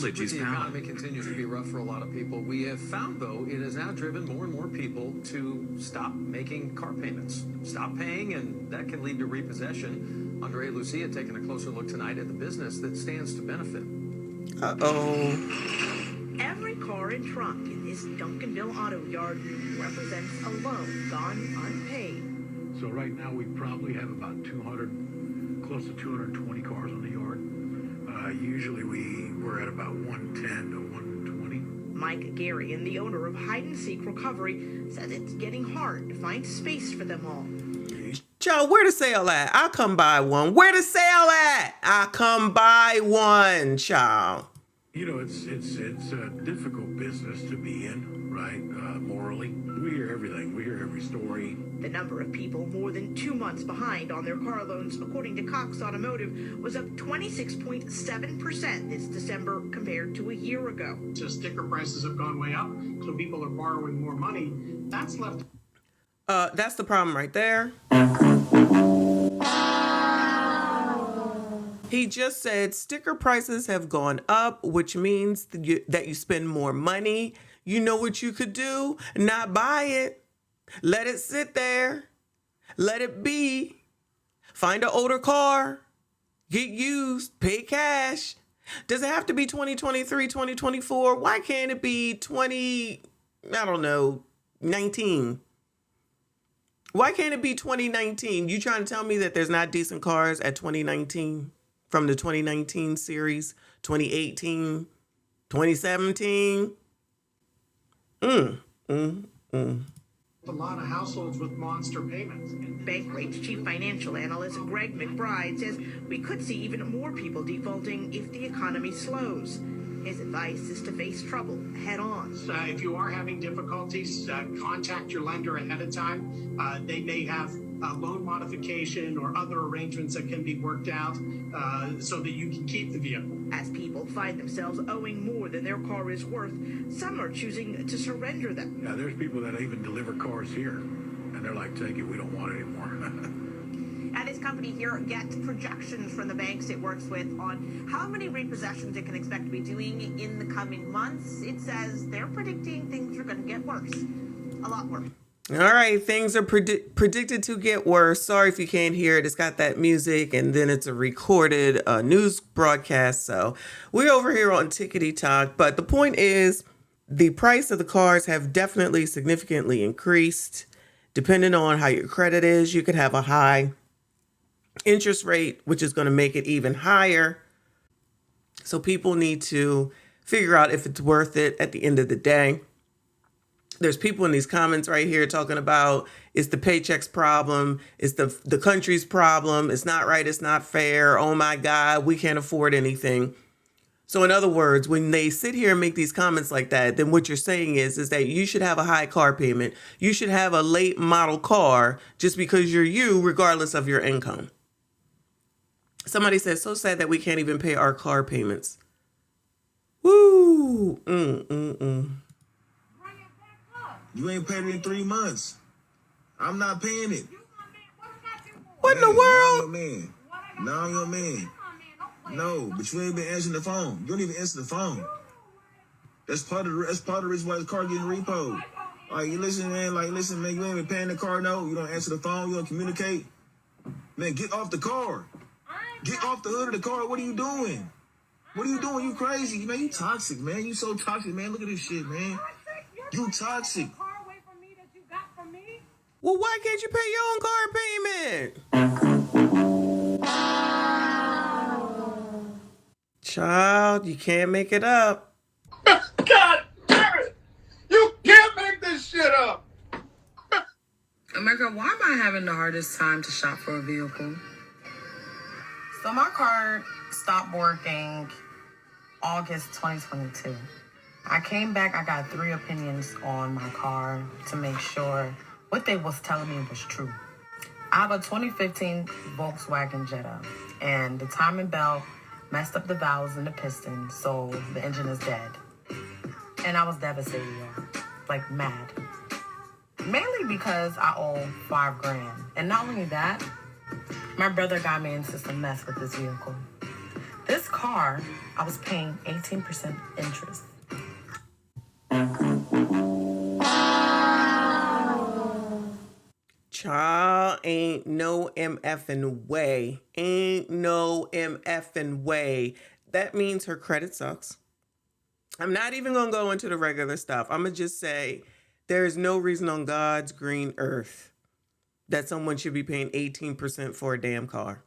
knowledge is The power. economy continues to be rough for a lot of people. We have found, though, it has now driven more and more people to stop making car payments, stop paying, and that can lead to repossession. Andre and Lucia taking a closer look tonight at the business that stands to benefit. Every car and truck in this Duncanville auto yard represents a loan gone unpaid. So right now we probably have about 200, close to 220 cars on the yard. Usually we're at about 110 to 120. Mike Gary, the owner of Hide and Seek Recovery, says it's getting hard to find space for them all. Joe, where the sale at? I'll come buy one. Where the sale at? I'll come buy one, child. You know, it's a difficult business to be in, right? Morally, we hear everything. We hear every story. The number of people more than 2 months behind on their car loans, according to Cox Automotive, was up 26.7% this December compared to a year ago. So sticker prices have gone way up, so people are borrowing more money. That's left. That's the problem right there. He just said sticker prices have gone up, which means that you spend more money. You know what you could do? Not buy it. Let it sit there. Let it be. Find an older car. Get used. Pay cash. Does it have to be 2023, 2024? Why can't it be 19? Why can't it be 2019? You trying to tell me that there's not decent cars at 2019? From the 2019 series, 2018, 2017. A lot of households with monster payments. Bankrate's chief financial analyst Greg McBride says we could see even more people defaulting if the economy slows. His advice is to face trouble head on. If you are having difficulties, contact your lender ahead of time. They may have loan modification or other arrangements that can be worked out so that you can keep the vehicle. As people find themselves owing more than their car is worth, some are choosing to surrender them. Yeah, there's people that even deliver cars here, and they're like, take it, we don't want it anymore. And his company here gets projections from the banks it works with on how many repossessions it can expect to be doing in the coming months. It says they're predicting things are going to get worse, a lot worse. All right, things are predicted to get worse. Sorry if you can't hear it. It's got that music, and then it's a recorded news broadcast. So we're over here on Tik-Tok. But the point is, the price of the cars have definitely significantly increased. Depending on how your credit is, you could have a high interest rate, which is going to make it even higher. So people need to figure out if it's worth it at the end of the day. There's people in these comments right here talking about it's the paycheck's problem. It's the country's problem. It's not right. It's not fair. Oh, my God, we can't afford anything. So in other words, when they sit here and make these comments like that, then what you're saying is that you should have a high car payment. You should have a late model car just because you're you, regardless of your income. Somebody said, so sad that we can't even pay our car payments. Woo. You ain't paid it in 3 months. I'm not paying it. What in the world? Now I'm your man. No, but you ain't been answering the phone. You don't even answer the phone. That's part of the reason why the car getting repoed. Like, you listen, man. Like, listen, man. You ain't been paying the car. No, you don't answer the phone. You don't communicate. Man, get off the car. Get off the hood of the car. What are you doing? What are you doing? You crazy, man. You toxic, man. You so toxic, man. Look at this shit, man. You toxic. Well, why can't you pay your own car payment? Child, you can't make it up. God damn it! You can't make this shit up! America, why am I having the hardest time to shop for a vehicle? So my card stopped working August 2022. I came back, I got 3 opinions on my car to make sure what they was telling me was true. I have a 2015 Volkswagen Jetta, and the timing belt messed up the valves and the piston, so the engine is dead. And I was devastated, y'all. Like mad. Mainly because I owe $5,000. And not only that, my brother got me into some mess with this vehicle. This car car, I was paying 18% interest. Child, ain't no MFing way. Ain't no MFing way. That means her credit sucks. I'm not even going to go into the regular stuff. I'm going to just say there is no reason on God's green earth that someone should be paying 18% for a damn car.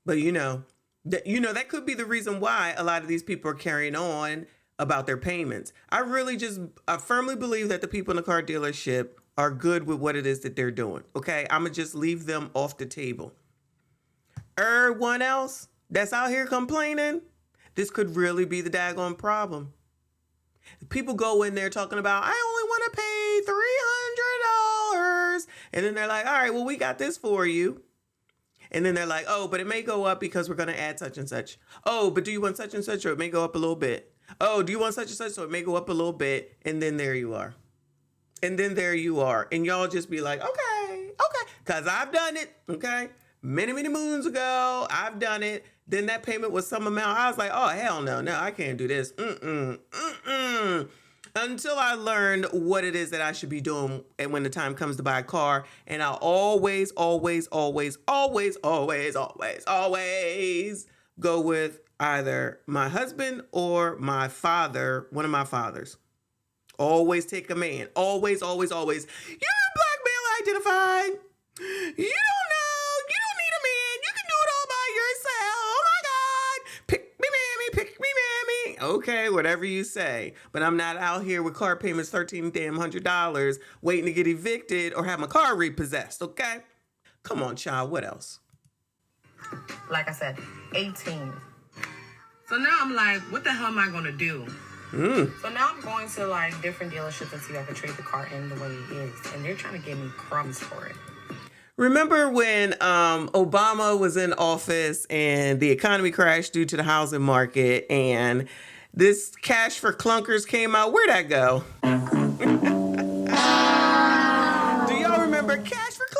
But that could be the reason why a lot of these people are carrying on about their payments. I firmly believe that the people in the car dealership are good with what it is that they're doing. Okay, I'm gonna just leave them off the table. Everyone else that's out here complaining, this could really be the daggone problem. People go in there talking about, I only want to pay $300. And then they're like, all right, well, we got this for you. And then they're like, oh, but it may go up because we're going to add such and such. Oh, but do you want such and such, or it may go up a little bit? Oh, do you want such and such, so it may go up a little bit? And then there you are. And y'all just be like, okay, because I've done it, okay? Many, many moons ago, I've done it. Then that payment was some amount. I was like, oh, hell no, I can't do this. Until I learned what it is that I should be doing and when the time comes to buy a car. And I'll always go with either my husband or my father, one of my fathers. Always take a man. Always. You're black male identified. You don't know. You don't need a man. You can do it all by yourself. Oh my God. Pick me, mammy. Okay, whatever you say. But I'm not out here with car payments $1,300 waiting to get evicted or have my car repossessed, okay? Come on, child. What else? Like I said, 18. So now I'm like, what the hell am I going to do? So now I'm going to like different dealerships and see if I can trade the car in the way it is. And they're trying to give me crumbs for it. Remember when Obama was in office and the economy crashed due to the housing market and this cash for clunkers came out? Where'd that go? Do y'all remember cash for clunkers?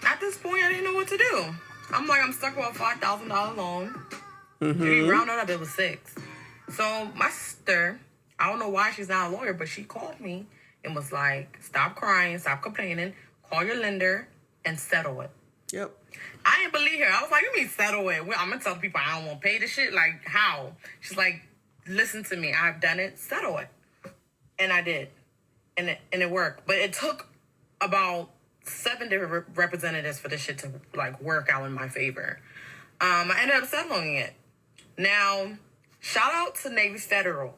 At this point, I didn't know what to do. I'm stuck with a $5,000 loan. If you round it up, it was $6,000. So my sister, I don't know why she's not a lawyer, but she called me and was like, stop crying, stop complaining, call your lender and settle it. Yep. I didn't believe her. I was like, you mean settle it? Well, I'm going to tell people I don't want to pay this shit? Like, how? She's like, listen to me. I've done it. Settle it. And I did. And it worked. But it took about 7 different representatives for this shit to, like, work out in my favor. I ended up settling it. Now, shout out to Navy Federal.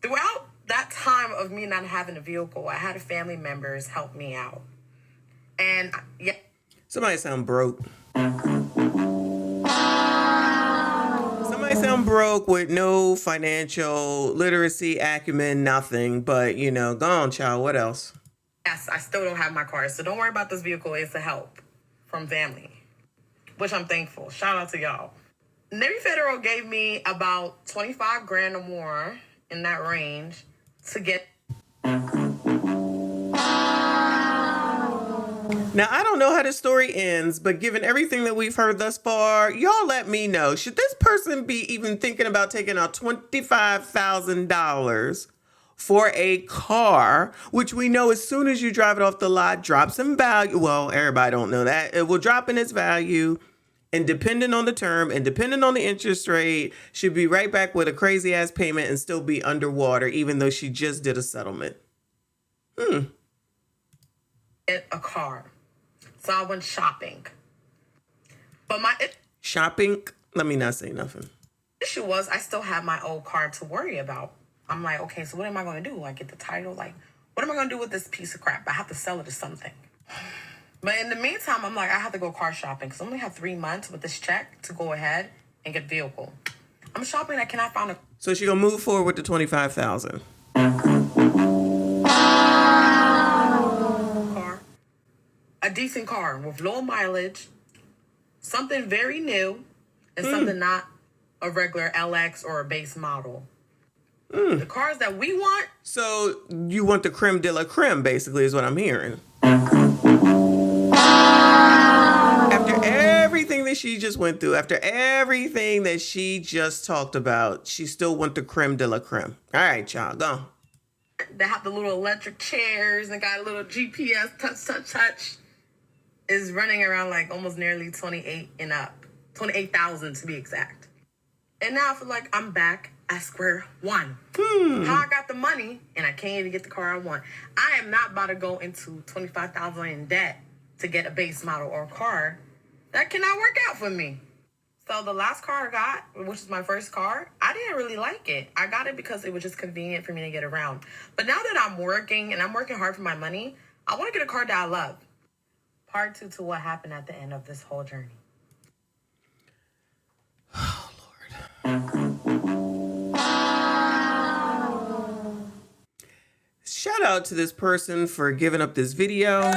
Throughout that time of me not having a vehicle, I had family members help me out. And, yeah. Somebody sound broke. Somebody sound broke with no financial literacy, acumen, nothing. But, go on, child. What else? Yes, I still don't have my car. So don't worry about this vehicle. It's a help from family, which I'm thankful. Shout out to y'all. Navy Federal gave me about $25,000 or more in that range to get. Now, I don't know how this story ends, but given everything that we've heard thus far, y'all let me know. Should this person be even thinking about taking out $25,000 for a car, which we know as soon as you drive it off the lot, drops in value? Well, everybody don't know that. It will drop in its value. And depending on the term and depending on the interest rate, should be right back with a crazy ass payment and still be underwater, even though she just did a settlement. A car. So I went shopping. But shopping? Let me not say nothing. Issue was I still have my old car to worry about. I'm like, okay, so what am I going to do? I get the title. Like, what am I going to do with this piece of crap? I have to sell it to something. But in the meantime, I'm like, I have to go car shopping because I only have 3 months with this check to go ahead and get a vehicle. I'm shopping. I cannot find a... So she going to move forward with the $25,000. Car. A decent car with low mileage, something very new, and something not a regular LX or a base model. The cars that we want... So you want the creme de la creme, basically, is what I'm hearing. After everything that that she just went through, after everything that she just talked about, she still want the creme de la creme. All right, y'all, go. They have the little electric chairs and got a little GPS touch is running around like almost nearly 28 and up. 28,000 to be exact. And now I feel like I'm back at square one. How I got the money and I can't even get the car I want. I am not about to go into 25,000 in debt to get a base model or car. That cannot work out for me. So the last car I got, which is my first car, I didn't really like it. I got it because it was just convenient for me to get around. But now that I'm working and I'm working hard for my money, I want to get a car that I love. Part 2 to what happened at the end of this whole journey. Oh, Lord. Shout out to this person for giving up this video.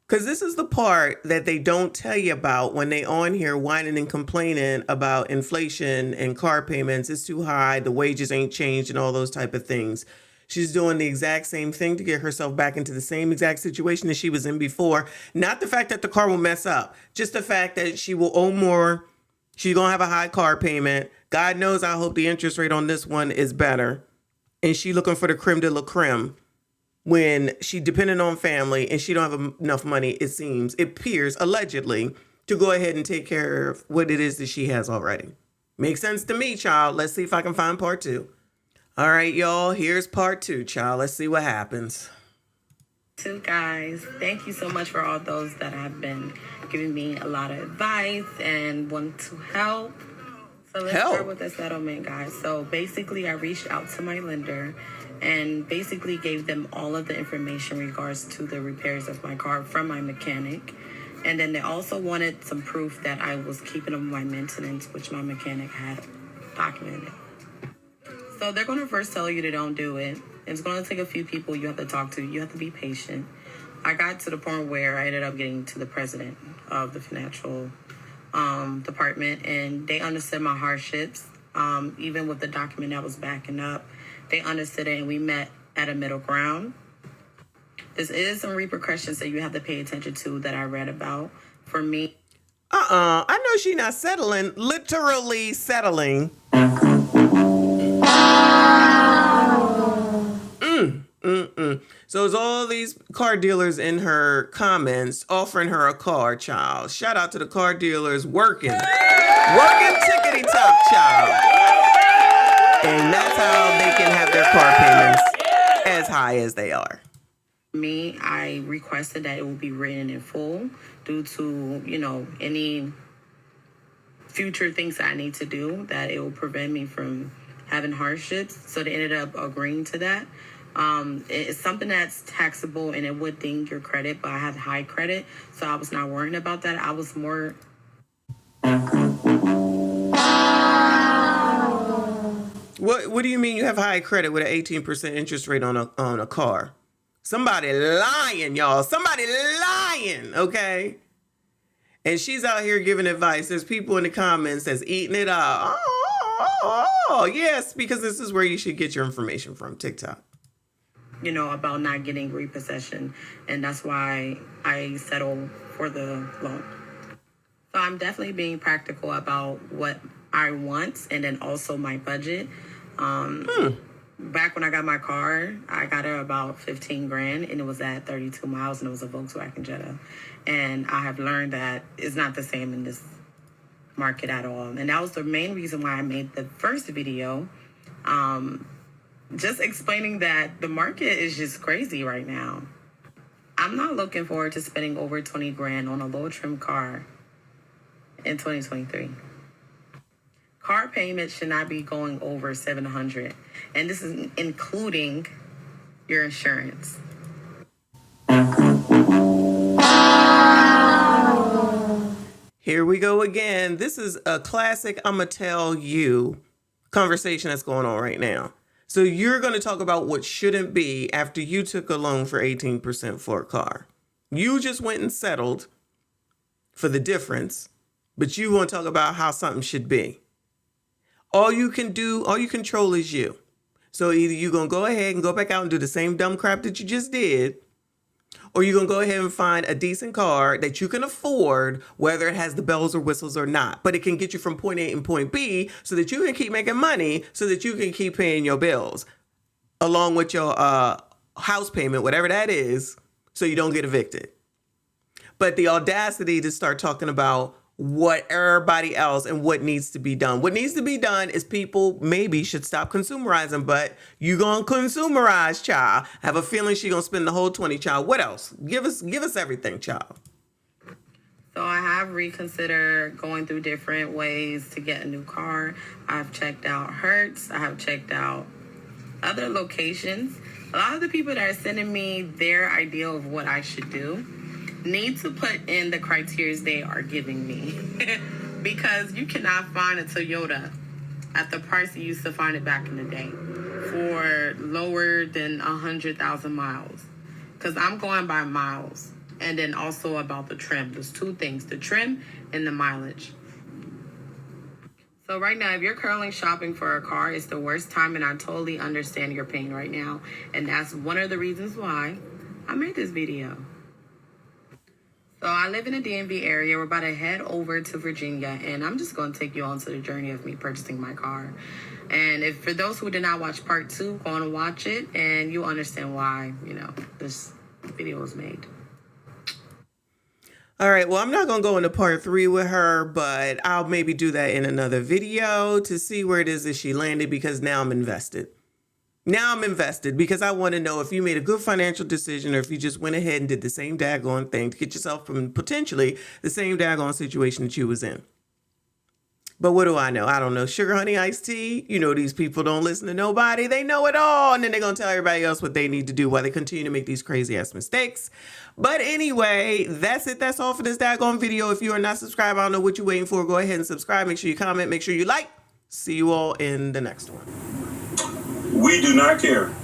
Because this is the part that they don't tell you about when they on here whining and complaining about inflation and car payments. It's too high, the wages ain't changed and all those type of things. She's doing the exact same thing to get herself back into the same exact situation that she was in before. Not the fact that the car will mess up, just the fact that she will owe more. She's going to have a high car payment. God knows I hope the interest rate on this one is better. And she looking for the creme de la creme. When she dependent on family and she don't have enough money, it appears, allegedly, to go ahead and take care of what it is that she has already. Makes sense to me, child. Let's see if I can find part 2. All right, y'all, here's part 2, child. Let's see what happens. So, guys, thank you so much for all those that have been giving me a lot of advice and want to help. So let's start with the settlement, guys. So basically, I reached out to my lender and basically gave them all of the information in regards to the repairs of my car from my mechanic. And then they also wanted some proof that I was keeping up my maintenance, which my mechanic had documented. So they're going to first tell you they don't do it. It's going to take a few people you have to talk to. You have to be patient. I got to the point where I ended up getting to the president of the financial department, and they understood my hardships. Even with the document that was backing up, they understood it, and we met at a middle ground. This is some repercussions that you have to pay attention to that I read about. For me, I know she not settling, literally settling. So it's all these car dealers in her comments offering her a car, child. Shout out to the car dealers working tickety-top, child. And that's how they can have their car payments as high as they are. Me, I requested that it will be written in full due to, any future things that I need to do, that it will prevent me from having hardships. So they ended up agreeing to that. It's something that's taxable and it would ding your credit, but I have high credit, so I was not worrying about that. I was more... What do you mean you have high credit with an 18% interest rate on a car? Somebody lying, y'all. Somebody lying, okay? And she's out here giving advice. There's people in the comments that's eating it up. Oh, yes, because this is where you should get your information from, TikTok. About not getting repossession, and that's why I settled for the loan. So I'm definitely being practical about what I want, and then also my budget. Back when I got my car, I got it about 15 grand, and it was at 32 miles, and it was a Volkswagen Jetta. And I have learned that it's not the same in this market at all. And that was the main reason why I made the first video. Just explaining that the market is just crazy right now. I'm not looking forward to spending over 20 grand on a low trim car in 2023. Car payments should not be going over $700. And this is including your insurance. Here we go again. This is a classic I'ma tell you conversation that's going on right now. So you're going to talk about what shouldn't be after you took a loan for 18% for a car. You just went and settled for the difference, but you want to talk about how something should be. All you control is you. So either you're going to go ahead and go back out and do the same dumb crap that you just did, or you're going to go ahead and find a decent car that you can afford, whether it has the bells or whistles or not. But it can get you from point A and point B so that you can keep making money, so that you can keep paying your bills along with your house payment, whatever that is, so you don't get evicted. But the audacity to start talking about what everybody else and what needs to be done. What needs to be done is people maybe should stop consumerizing, but you gonna consumerize, child. I have a feeling she gonna spend the whole 20, child. What else? Give us everything, child. So I have reconsidered going through different ways to get a new car. I've checked out Hertz. I have checked out other locations. A lot of the people that are sending me their idea of what I should do need to put in the criteria they are giving me. Because you cannot find a Toyota at the price you used to find it back in the day for lower than 100,000 miles. Because I'm going by miles. And then also about the trim. There's two things, the trim and the mileage. So right now, if you're currently shopping for a car, it's the worst time, and I totally understand your pain right now. And that's one of the reasons why I made this video. So I live in the DMV area. We're about to head over to Virginia, and I'm just going to take you on to the journey of me purchasing my car. And if for those who did not watch part 2, go on and watch it, and you'll understand why, this video was made. All right, well, I'm not going to go into part 3 with her, but I'll maybe do that in another video to see where it is that she landed, because now I'm invested. Now I'm invested because I want to know if you made a good financial decision, or if you just went ahead and did the same daggone thing to get yourself from potentially the same daggone situation that you was in. But what do I know? I don't know. Sugar, honey, iced tea. You know, these people don't listen to nobody. They know it all. And then they're going to tell everybody else what they need to do while they continue to make these crazy ass mistakes. But anyway, that's it. That's all for this daggone video. If you are not subscribed, I don't know what you're waiting for. Go ahead and subscribe. Make sure you comment. Make sure you like. See you all in the next one. We do not care.